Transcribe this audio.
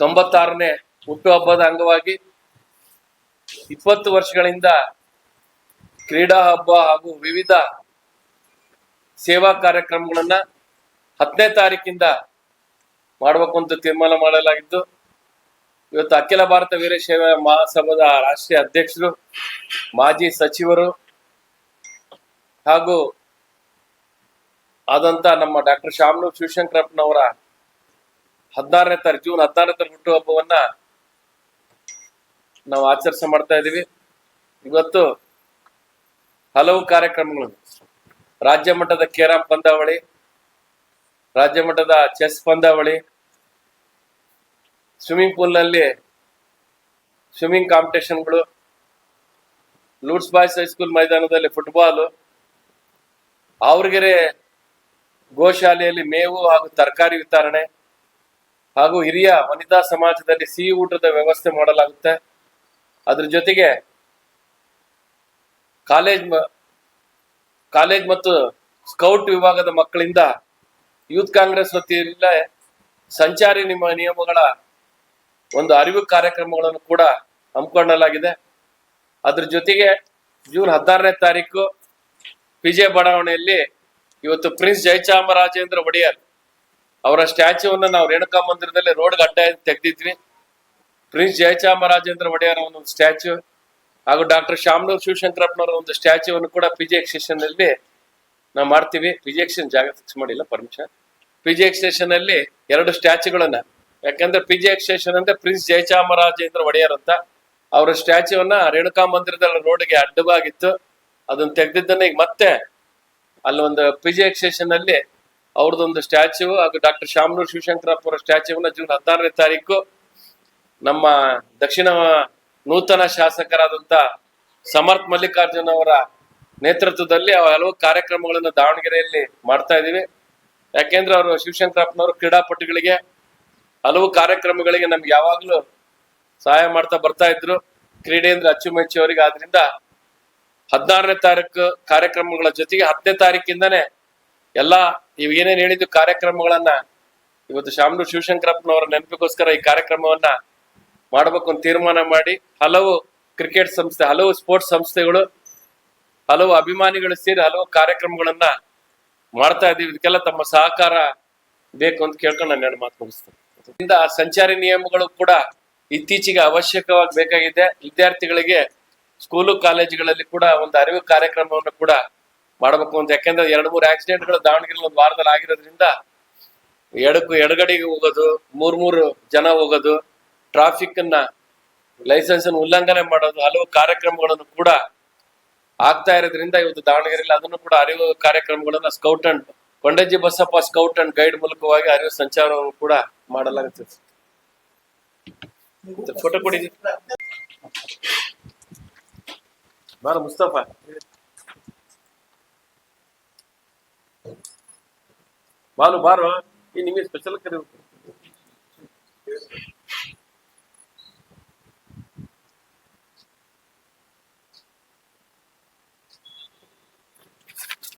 96ನೇ ಹುಟ್ಟುಹಬ್ಬದ ಅಂಗವಾಗಿ 20 ವರ್ಷಗಳಿಂದ ಕ್ರೀಡಾ ಹಬ್ಬ ಹಾಗೂ ವಿವಿಧ ಸೇವಾ ಕಾರ್ಯಕ್ರಮಗಳನ್ನ 10ನೇ ತಾರೀಕಿಂದ ಮಾಡಬೇಕು ಅಂತ ತೀರ್ಮಾನ ಮಾಡಲಾಗಿದ್ದು, ಇವತ್ತು ಅಖಿಲ ಭಾರತ ವೀರಶೈವ ಮಹಾಸಭಾದ ರಾಷ್ಟ್ರೀಯ ಅಧ್ಯಕ್ಷರು, ಮಾಜಿ ಸಚಿವರು ಹಾಗೂ ಆದಂತ ನಮ್ಮ ಡಾಕ್ಟರ್ ಶಾಮನೂರು ಶಿವಶಂಕರಪ್ಪನವರ 16ನೇ ತಾರೀಕು ಜೂನ್ 16ನೇ ಹುಟ್ಟುಹಬ್ಬವನ್ನ ನಾವು ಆಚರಿಸ ಮಾಡ್ತಾ ಇದೀವಿ. ಇವತ್ತು ಹಲವು ಕಾರ್ಯಕ್ರಮಗಳು, ರಾಜ್ಯ ಮಟ್ಟದ ಕೇರಂ ಪಂದ್ಯಾವಳಿ, ರಾಜ್ಯ ಮಟ್ಟದ ಚೆಸ್ ಪಂದ್ಯಾವಳಿ, ಸ್ವಿಮ್ಮಿಂಗ್ ಪೂಲ್ ನಲ್ಲಿ ಸ್ವಿಮ್ಮಿಂಗ್ ಕಾಂಪಿಟೇಷನ್ಗಳು, ಲೂಟ್ಸ್ ಬಾಯ್ಸ್ ಹೈಸ್ಕೂಲ್ ಮೈದಾನದಲ್ಲಿ ಫುಟ್ಬಾಲ್, ಆವರಗೆರೆ ಗೋಶಾಲೆಯಲ್ಲಿ ಮೇವು ಹಾಗೂ ತರಕಾರಿ ವಿತರಣೆ ಹಾಗೂ ಹಿರಿಯ ವನಿತಾ ಸಮಾಜದಲ್ಲಿ ಸಿಹಿ ಊಟದ ವ್ಯವಸ್ಥೆ ಮಾಡಲಾಗುತ್ತೆ. ಅದ್ರ ಜೊತೆಗೆ ಕಾಲೇಜ್ ಮತ್ತು ಸ್ಕೌಟ್ ವಿಭಾಗದ ಮಕ್ಕಳಿಂದ ಯೂತ್ ಕಾಂಗ್ರೆಸ್ ವತಿಯಿಂದ ಸಂಚಾರಿ ನಿಯಮಗಳ ಒಂದು ಅರಿವು ಕಾರ್ಯಕ್ರಮಗಳನ್ನು ಕೂಡ ಹಮ್ಮಿಕೊಳ್ಳಲಾಗಿದೆ. ಅದ್ರ ಜೊತೆಗೆ ಜೂನ್ 16ನೇ ತಾರೀಕು ಪಿಜೆ ಬಡಾವಣೆಯಲ್ಲಿ ಇವತ್ತು ಪ್ರಿನ್ಸ್ ಜಯಚಾಮರಾಜೇಂದ್ರ ಒಡೆಯರ್ ಅವರ ಸ್ಟ್ಯಾಚ್ಯೂವನ್ನು ನಾವು ರೇಣುಕಾ ಮಂದಿರದಲ್ಲಿ ರೋಡ್ ಅಡ್ಡ ತೆಗೆದಿದ್ವಿ. ಪ್ರಿನ್ಸ್ ಜಯಚಾಮರಾಜೇಂದ್ರ ಒಡೆಯರ್ ಒಂದು ಸ್ಟ್ಯಾಚ್ಯೂ ಹಾಗೂ ಡಾಕ್ಟರ್ ಶಾಮನೂರು ಶಿವಶಂಕರಪ್ಪನವರ ಒಂದು ಸ್ಟ್ಯಾಚ್ಯೂವನ್ನು ಕೂಡ ಪಿಜೆ ಎಕ್ಸ್ಟೇಷನ್ ಅಲ್ಲಿ ನಾವು ಮಾಡ್ತೀವಿ. ಪಿಜೆ ಎಕ್ಸ್ಟೇಷನ್ ಜಾಗ ಫಿಕ್ಸ್ ಮಾಡಿಲ್ಲ, ಪರ್ಮಿಷನ್. ಪಿಜೆ ಎಕ್ಸ್ಟೇಷನ್ ಅಲ್ಲಿ 2 ಸ್ಟ್ಯಾಚ್ಯೂಗಳನ್ನ, ಯಾಕಂದ್ರೆ ಪಿಜೆ ಎಕ್ಸ್ಟೇಷನ್ ಅಂದ್ರೆ ಪ್ರಿನ್ಸ್ ಜಯಚಾಮರಾಜೇಂದ್ರ ಒಡೆಯರ್ ಅಂತ ಅವರ ಸ್ಟ್ಯಾಚ್ಯೂವನ್ನ ರೇಣುಕಾ ಮಂದಿರದಲ್ಲಿ ರೋಡ್ಗೆ ಅಡ್ಡವಾಗಿತ್ತು, ಅದನ್ನ ತೆಗೆದಿದ್ದನ್ನ ಈಗ ಮತ್ತೆ ಅಲ್ಲೊಂದು ಪಿಜೆ ಎಕ್ಸ್ಟೇಷನ್ ಅಲ್ಲಿ ಅವ್ರದ್ದೊಂದು ಸ್ಟ್ಯಾಚ್ಯೂ ಹಾಗೂ ಡಾಕ್ಟರ್ ಶಾಮನೂರು ಶಿವಶಂಕರಪ್ಪ ಅವರ ಸ್ಟ್ಯಾಚ್ಯೂವನ್ನ ಜೂನ್ 16ನೇ ತಾರೀಕು ನಮ್ಮ ದಕ್ಷಿಣ ನೂತನ ಶಾಸಕರಾದಂತ ಸಮರ್ಥ್ ಮಲ್ಲಿಕಾರ್ಜುನ್ ಅವರ ನೇತೃತ್ವದಲ್ಲಿ ಹಲವು ಕಾರ್ಯಕ್ರಮಗಳನ್ನು ದಾವಣಗೆರೆಯಲ್ಲಿ ಮಾಡ್ತಾ ಇದೀವಿ. ಯಾಕೆಂದ್ರೆ ಅವರು ಶಿವಶಂಕರಪ್ಪನವರು ಕ್ರೀಡಾಪಟುಗಳಿಗೆ ಹಲವು ಕಾರ್ಯಕ್ರಮಗಳಿಗೆ ನಮ್ಗೆ ಯಾವಾಗ್ಲೂ ಸಹಾಯ ಮಾಡ್ತಾ ಬರ್ತಾ ಇದ್ರು, ಕ್ರೀಡೆ ಅಂದ್ರೆ ಅಚ್ಚುಮೆಚ್ಚು ಅವರಿಗೆ. ಆದ್ರಿಂದ 16ನೇ ತಾರೀಕು ಕಾರ್ಯಕ್ರಮಗಳ ಜೊತೆಗೆ 10ನೇ ತಾರೀಕಿಂದಾನೆ ಎಲ್ಲಾ ಇವ್ ಏನೇನ್ ಹೇಳಿದ್ದು ಕಾರ್ಯಕ್ರಮಗಳನ್ನ ಇವತ್ತು ಶಾಮನೂರು ಶಿವಶಂಕರಪ್ಪನವರ ನೆನಪಿಗೋಸ್ಕರ ಈ ಕಾರ್ಯಕ್ರಮವನ್ನ ಮಾಡ್ಬೇಕು ಅಂತ ತೀರ್ಮಾನ ಮಾಡಿ ಹಲವು ಕ್ರಿಕೆಟ್ ಸಂಸ್ಥೆ, ಹಲವು ಸ್ಪೋರ್ಟ್ಸ್ ಸಂಸ್ಥೆಗಳು, ಹಲವು ಅಭಿಮಾನಿಗಳು ಸೇರಿ ಹಲವು ಕಾರ್ಯಕ್ರಮಗಳನ್ನ ಮಾಡ್ತಾ ಇದೀವಿ. ಇದಕ್ಕೆಲ್ಲ ತಮ್ಮ ಸಹಕಾರ ಬೇಕು ಅಂತ ಕೇಳ್ಕೊಂಡು ನಾನು 2 ಮಾತು ಮುಗಿಸ್ತೇನೆ. ಇದರಿಂದ ಸಂಚಾರಿ ನಿಯಮಗಳು ಕೂಡ ಇತ್ತೀಚೆಗೆ ಅವಶ್ಯಕವಾಗಿ ಬೇಕಾಗಿದೆ. ವಿದ್ಯಾರ್ಥಿಗಳಿಗೆ ಸ್ಕೂಲು ಕಾಲೇಜುಗಳಲ್ಲಿ ಕೂಡ ಒಂದು ಅರಿವು ಕಾರ್ಯಕ್ರಮವನ್ನು ಕೂಡ ಮಾಡಬೇಕು ಅಂತ. ಯಾಕೆಂದ್ರೆ 2-3 ಆಕ್ಸಿಡೆಂಟ್ಗಳು ದಾವಣಗೆರೆ ಒಂದು ವಾರದಲ್ಲಿ ಆಗಿರೋದ್ರಿಂದ ಎಡಗಡೆಗೆ ಹೋಗೋದು, 3 ಜನ ಹೋಗೋದು, ಟ್ರಾಫಿಕ್ ಅನ್ನ ಲೈಸೆನ್ಸ್ ಉಲ್ಲಂಘನೆ ಮಾಡೋದು, ಹಲವು ಕಾರ್ಯಕ್ರಮಗಳನ್ನು ಕೂಡ ಆಗ್ತಾ ಇರೋದ್ರಿಂದ ಇವತ್ತು ದಾವಣಗೆರೆಯಲ್ಲಿ ಅದನ್ನು ಕೂಡ ಅರಿವು ಕಾರ್ಯಕ್ರಮಗಳನ್ನ scout and Kondajji Basappa scout and guide ಮೂಲಕವಾಗಿ ಅರಿವು ಸಂಚಾರವನ್ನು ಕೂಡ ಮಾಡಲಾಗುತ್ತದೆ. ಫೋಟೋ ಕೊಡಿ ಬಾರ ಮುಸ್ತಫಾ. ಬಾರು ಈ ನಿಮಗೆ ಸ್ಪೆಷಲ್ ಕರೀಬೇಕು.